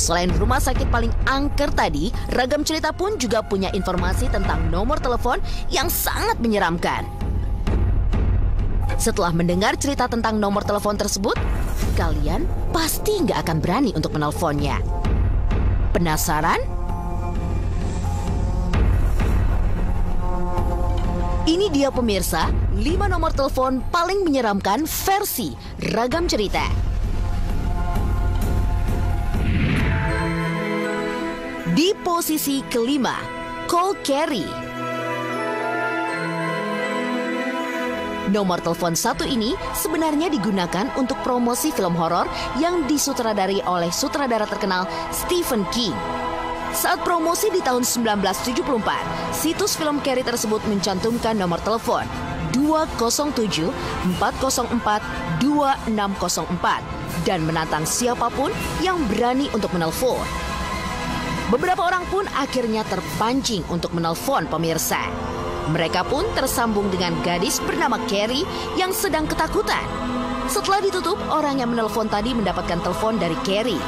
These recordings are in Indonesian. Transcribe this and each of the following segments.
Selain rumah sakit paling angker tadi, Ragam Cerita pun juga punya informasi tentang nomor telepon yang sangat menyeramkan. Setelah mendengar cerita tentang nomor telepon tersebut, kalian pasti nggak akan berani untuk menelponnya. Penasaran? Ini dia pemirsa, 5 nomor telepon paling menyeramkan versi Ragam Cerita. Di posisi kelima, Call Carrie. Nomor telepon satu ini sebenarnya digunakan untuk promosi film horor yang disutradari oleh sutradara terkenal Stephen King. Saat promosi di tahun 1974, situs film Carrie tersebut mencantumkan nomor telepon 207 404 2604 dan menantang siapapun yang berani untuk menelpon. Beberapa orang pun akhirnya terpancing untuk menelpon pemirsa. Mereka pun tersambung dengan gadis bernama Carrie yang sedang ketakutan. Setelah ditutup, orang yang menelpon tadi mendapatkan telepon dari Carrie.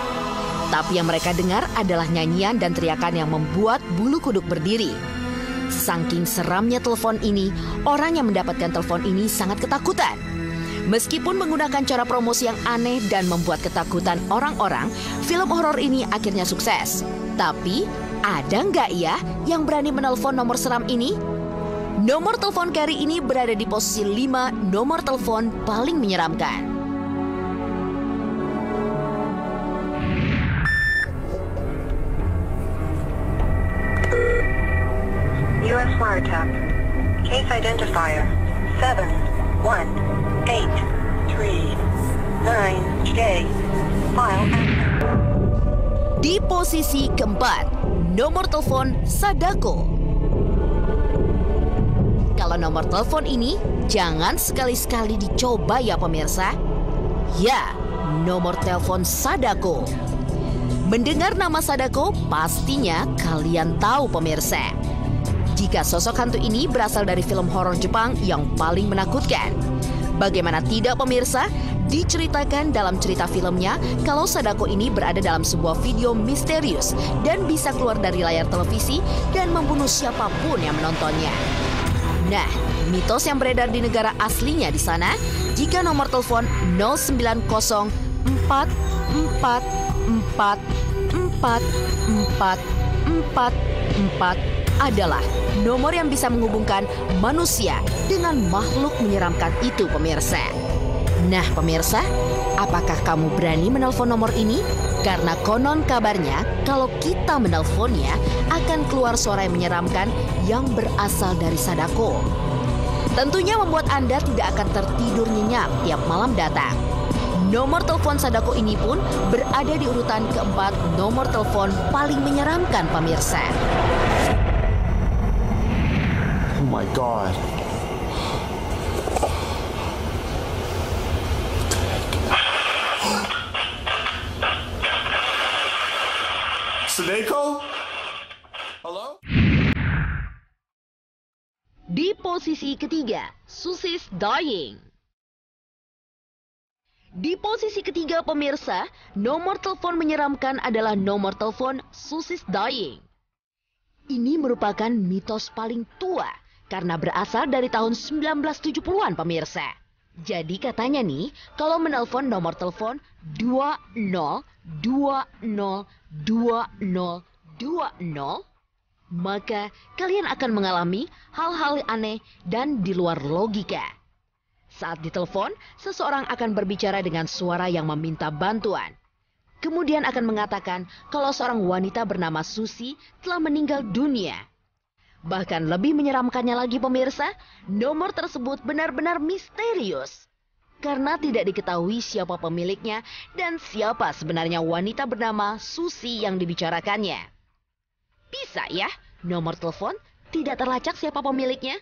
Tapi yang mereka dengar adalah nyanyian dan teriakan yang membuat bulu kuduk berdiri. Saking seramnya telepon ini, orang yang mendapatkan telepon ini sangat ketakutan. Meskipun menggunakan cara promosi yang aneh dan membuat ketakutan orang-orang, film horor ini akhirnya sukses. Tapi, ada nggak ya yang berani menelpon nomor seram ini? Nomor telepon Carrie ini berada di posisi 5 nomor telepon paling menyeramkan. U.S. wiretap. Case identifier 71839J. File active. Di posisi keempat, nomor telepon Sadako. Kalau nomor telepon ini, jangan sekali-sekali dicoba ya pemirsa. Ya, nomor telepon Sadako. Mendengar nama Sadako, pastinya kalian tahu pemirsa. Jika sosok hantu ini berasal dari film horor Jepang yang paling menakutkan. Bagaimana tidak pemirsa? Diceritakan dalam cerita filmnya kalau Sadako ini berada dalam sebuah video misterius dan bisa keluar dari layar televisi dan membunuh siapapun yang menontonnya. Nah, mitos yang beredar di negara aslinya di sana, jika nomor telepon 09044444444 adalah nomor yang bisa menghubungkan manusia dengan makhluk menyeramkan itu pemirsa. Nah pemirsa, apakah kamu berani menelpon nomor ini? Karena konon kabarnya kalau kita menelponnya akan keluar suara yang menyeramkan yang berasal dari Sadako. Tentunya membuat Anda tidak akan tertidur nyenyak tiap malam datang. Nomor telepon Sadako ini pun berada di urutan keempat nomor telepon paling menyeramkan pemirsa. Oh my God. Sadako? Hello? Di posisi ketiga, Susie's Dying. Di posisi ketiga pemirsa, nomor telepon menyeramkan adalah nomor telepon Susie's Dying. Ini merupakan mitos paling tua karena berasal dari tahun 1970-an pemirsa. Jadi katanya nih, kalau menelpon nomor telepon 202020, maka kalian akan mengalami hal-hal aneh dan di luar logika. Saat ditelepon, seseorang akan berbicara dengan suara yang meminta bantuan. Kemudian akan mengatakan kalau seorang wanita bernama Susie telah meninggal dunia. Bahkan lebih menyeramkannya lagi pemirsa, nomor tersebut benar-benar misterius. Karena tidak diketahui siapa pemiliknya dan siapa sebenarnya wanita bernama Susie yang dibicarakannya. Bisa ya, nomor telepon tidak terlacak siapa pemiliknya?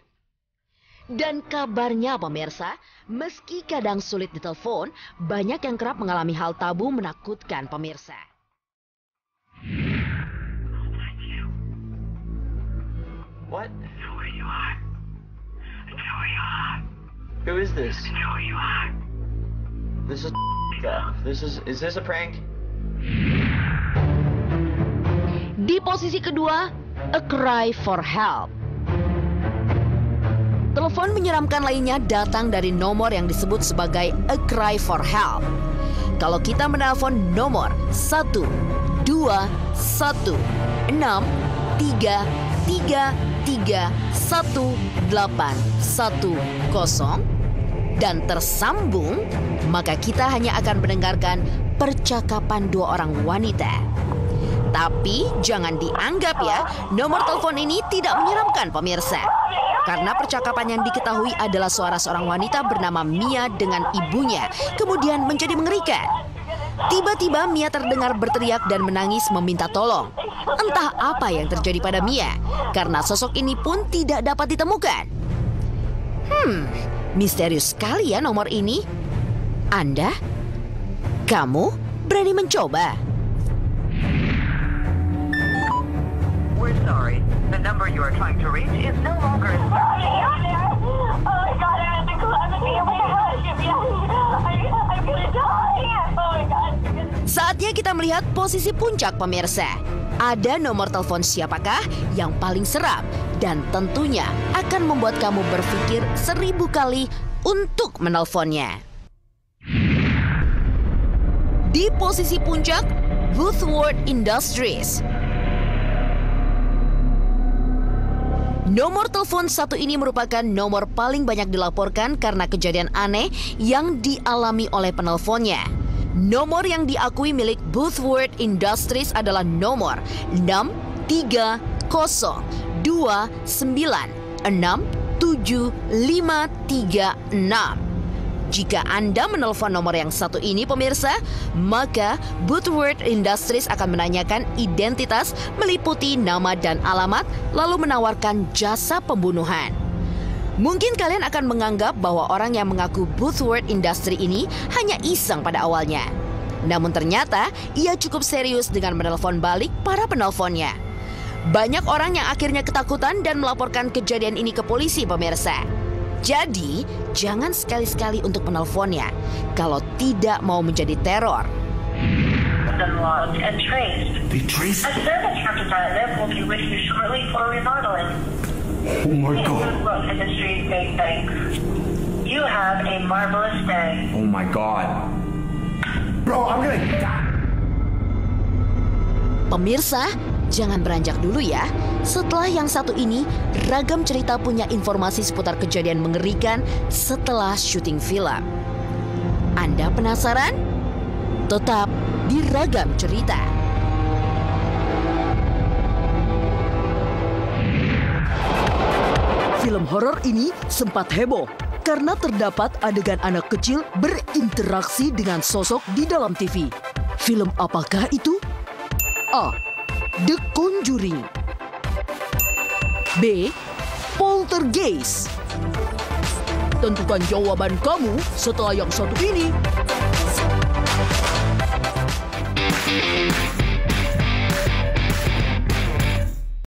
Dan kabarnya pemirsa, meski kadang sulit ditelepon, banyak yang kerap mengalami hal tabu menakutkan pemirsa. What? I know where you are. I know where you are. Who is this? I know where you are. This is stuff. Is this a prank? Di posisi kedua, A Cry for Help. Telepon menyeramkan lainnya datang dari nomor yang disebut sebagai A Cry for Help. Kalau kita menelpon nomor 121-213-31810 dan tersambung, maka kita hanya akan mendengarkan percakapan dua orang wanita. Tapi jangan dianggap ya, nomor telepon ini tidak menyeramkan pemirsa. Karena percakapan yang diketahui adalah suara seorang wanita bernama Mia dengan ibunya, kemudian menjadi mengerikan. Tiba-tiba Mia terdengar berteriak dan menangis meminta tolong. Entah apa yang terjadi pada Mia, karena sosok ini pun tidak dapat ditemukan. Misterius sekali ya nomor ini. Anda? Kamu berani mencoba? We're sorry. The number you are trying to reach is no longer in service. Oh my God, I'm in the calamity. Oh my God, I'm gonna die. Oh my God. Saatnya kita melihat posisi puncak pemirsa. Ada nomor telepon siapakah yang paling seram dan tentunya akan membuat kamu berpikir 1000 kali untuk menelponnya. Di posisi puncak, Boothward Industries. Nomor telepon satu ini merupakan nomor paling banyak dilaporkan karena kejadian aneh yang dialami oleh penelponnya. Nomor yang diakui milik Boothward Industries adalah nomor 63029675536. Jika Anda menelpon nomor yang satu ini pemirsa, maka Boothward Industries akan menanyakan identitas meliputi nama dan alamat lalu menawarkan jasa pembunuhan. Mungkin kalian akan menganggap bahwa orang yang mengaku Boothward Industry ini hanya iseng pada awalnya. Namun ternyata ia cukup serius dengan menelpon balik para penelponnya. Banyak orang yang akhirnya ketakutan dan melaporkan kejadian ini ke polisi pemirsa. Jadi, jangan sekali-sekali untuk menelponnya kalau tidak mau menjadi teror. Unlocked and traced. They traced? A service representative will be with you shortly for remodeling. Oh my God. Look, industry, big thanks. You have a marvelous day. Oh my God. Bro, I'm gonna die. Pemirsa, jangan beranjak dulu ya. Setelah yang satu ini, Ragam Cerita punya informasi seputar kejadian mengerikan setelah syuting film. Anda penasaran? Tetap di Ragam Cerita. Film horor ini sempat heboh karena terdapat adegan anak kecil berinteraksi dengan sosok di dalam TV. Film apakah itu? A. The Conjuring. B. Poltergeist. Tentukan jawaban kamu setelah yang satu ini.